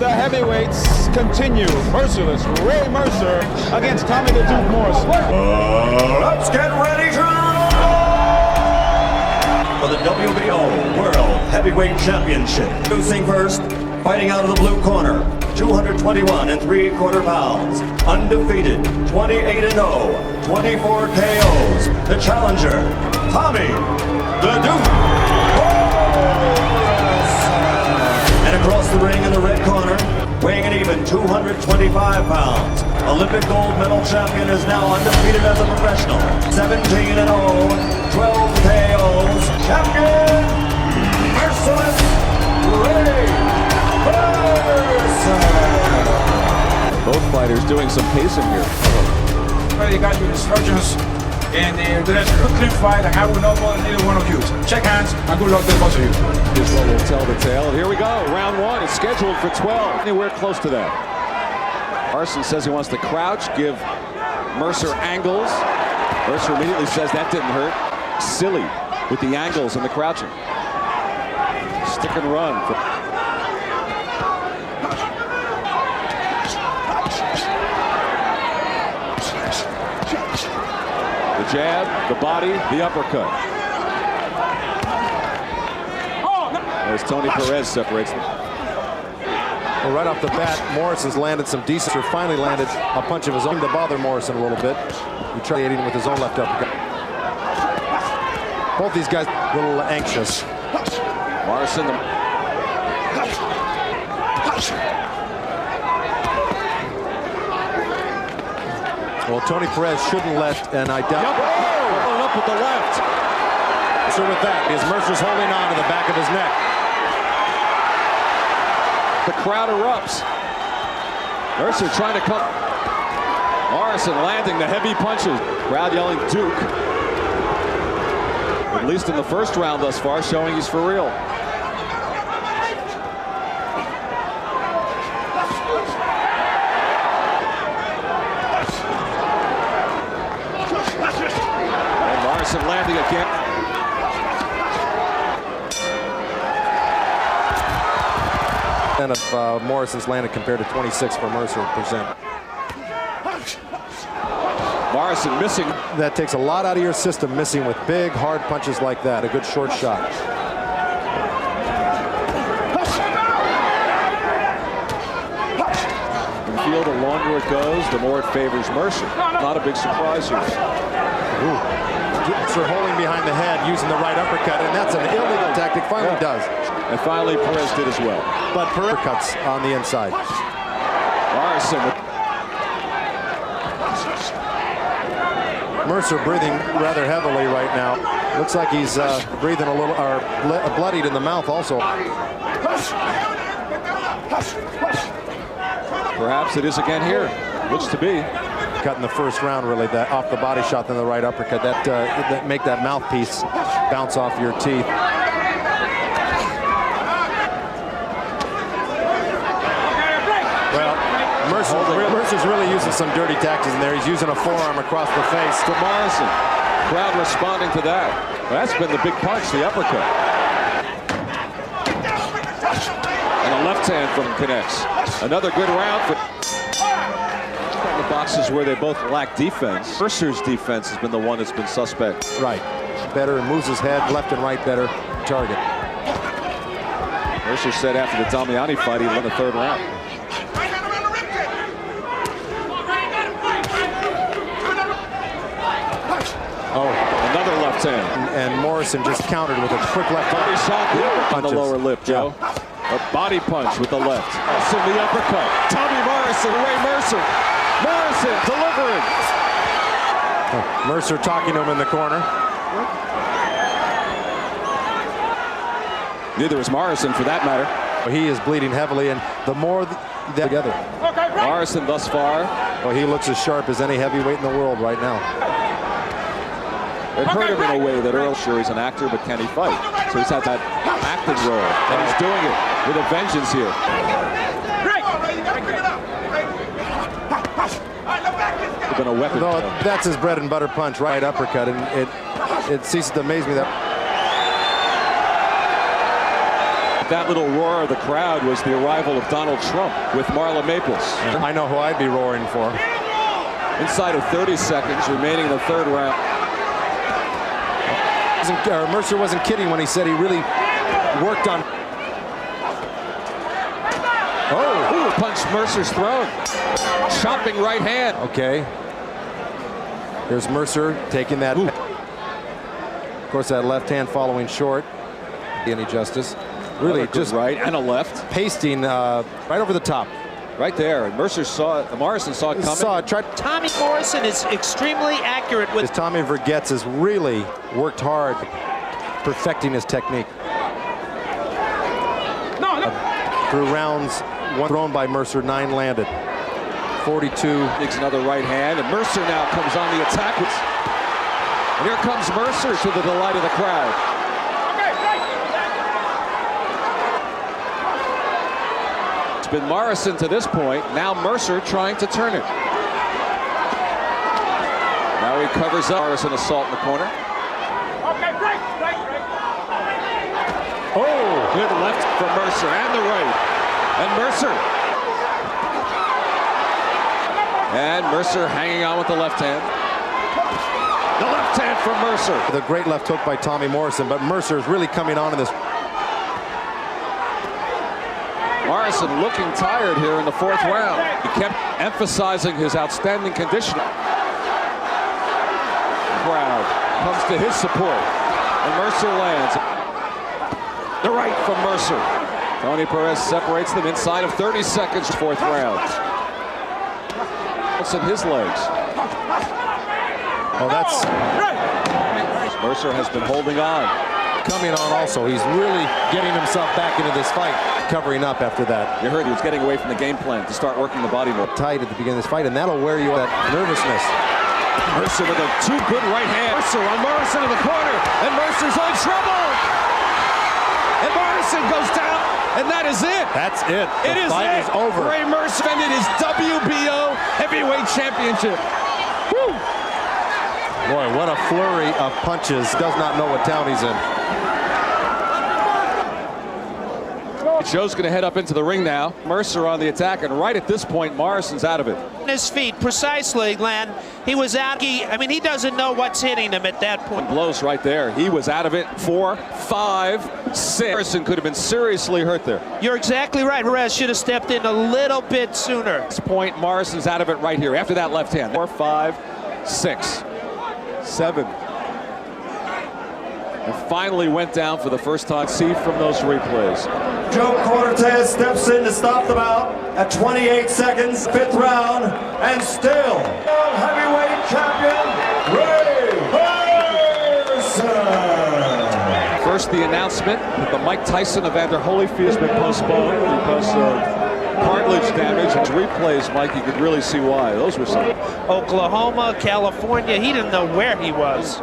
the heavyweights continue. Merciless Ray Mercer against Tommy the Duke Morrison. Let's get ready to for the WBO World Heavyweight Championship. Introducing first, fighting out of the blue corner, 221 3/4 pounds, undefeated, 28-0, 24 KOs. The challenger, Tommy the Duke Morrison. And across the ring in the red corner, weighing an even 225 pounds, Olympic gold medal champion is now undefeated as a professional, 17-0, 12 KOs, champion, Merciless Ray Mercer. Both fighters doing some pacing here. Well, you got your instructions, and there's a clean fight, and I will not bother either one of you. Shake hands, and good luck to both of you. This one will tell the tale. Here we go. Round one is scheduled for 12. Anywhere close to that. Morrison says he wants to crouch, give Mercer angles. Mercer immediately says that didn't hurt. Silly with the angles and the crouching. Stick and run. The jab, the body, the uppercut. As Tony Perez separates them. Well, right off the bat, Morrison's landed some decent, or finally landed a punch of his own to bother Morrison a little bit. He tried hitting him with his own left uppercut. Both these guys a little anxious. Morrison. Well, Tony Perez shouldn't let, and I doubt. Followed up with the left. So with that, because Mercer's holding on to the back of his neck. The crowd erupts. Mercer trying to come. Morrison landing the heavy punches. Crowd yelling Duke. At least in the first round thus far, showing he's for real. And Morrison landing again. Of Morrison's landed compared to 26 for Mercer%. Morrison missing. That takes a lot out of your system, missing with big, hard punches like that. A good short shot. In the field, the longer it goes, the more it favors Mercer. Not a big surprise here. Mercer holding behind the head, using the right uppercut, and that's an illegal tactic. Finally does. And finally, Perez did as well. But Perez cuts on the inside. Morrison. Mercer breathing rather heavily right now. Looks like he's breathing a little, or bloodied in the mouth also. Perhaps it is again here. Looks to be. Cut in the first round, really, that off the body shot, then the right uppercut. That make that mouthpiece bounce off your teeth. Well, Mercer's really using some dirty tactics in there. He's using a forearm across the face. To Morrison. Crowd responding to that. Well, that's been the big punch, the uppercut. And a left hand from him connects. Another good round for the boxes where they both lack defense. Mercer's defense has been the one that's been suspect. Right. Better, moves his head left and right better. Target. Mercer said after the Damiani fight he won the third round. Oh, another left hand. And Morrison just countered with a quick left body shot on the lower lip, Joe. Yeah. A body punch with the left. Morrison the uppercut. Tommy Morrison, Ray Mercer. Morrison delivering. Mercer talking to him in the corner. Neither is Morrison for that matter. He is bleeding heavily, and the more they're together. Morrison thus far. Well, he looks as sharp as any heavyweight in the world right now. They've heard him in a way that Earl, sure, he's an actor, but can he fight? So he's had that acting role, and he's doing it with a vengeance here. It's been a weapon. No, that's his bread and butter punch, right uppercut, and it ceases to amaze me that That little roar of the crowd was the arrival of Donald Trump with Marla Maples. I know who I'd be roaring for. Inside of 30 seconds remaining in the third round. Mercer wasn't kidding when he said he really worked on. Oh, punched Mercer's throat. Chopping right hand. Okay. There's Mercer taking that. Of course, that left hand following short. Any justice. Really just right and a left. Pasting right over the top. Right there. And Morrison saw it coming. Tommy Morrison is extremely accurate with. Tommy Vergetz has really worked hard perfecting his technique. Through rounds, one thrown by Mercer, 9 landed. 42. Takes another right hand, and Mercer now comes on the attack. And here comes Mercer to the delight of the crowd. It's been Morrison to this point. Now Mercer trying to turn it. Now he covers up. Morrison assault in the corner. Oh, good left from Mercer and the right. And Mercer hanging on with the left hand. The left hand from Mercer. The great left hook by Tommy Morrison, but Mercer is really coming on in this. Morrison looking tired here in the fourth round. He kept emphasizing his outstanding condition. Crowd comes to his support, and Mercer lands. The right from Mercer. Tony Perez separates them inside of 30 seconds. Fourth round. What's in his legs? Oh, that's. Mercer has been holding on. Coming on also. He's really getting himself back into this fight. Covering up after that. You heard he was getting away from the game plan to start working the body more. Tight at the beginning of this fight, and that'll wear you that nervousness. Mercer with a 2 good right hand. Mercer on Morrison in the corner, and Mercer's in trouble. And Morrison goes down, and that is it. That's it. The fight is over. Ray Mercer ended his WBO Heavyweight Championship. Woo. Boy, what a flurry of punches. Does not know what town he's in. Joe's going to head up into the ring now. Mercer on the attack, and right at this point, Morrison's out of it. His feet, precisely, Glenn. He was out. He doesn't know what's hitting him at that point. Blows right there. He was out of it. 4, 5, 6. Morrison could have been seriously hurt there. You're exactly right. Perez should have stepped in a little bit sooner. At this point, Morrison's out of it right here after that left hand. 4, 5, 6, 7. And finally went down for the first time. See from those replays. Joe Cortez steps in to stop the bout at 28 seconds, 5th round, and still heavyweight champion Ray Mercer. First, the announcement that the Mike Tyson Evander Holyfield has been postponed because of cartilage damage. And replays, Mike, you could really see why. Those were some. Oklahoma, California, he didn't know where he was.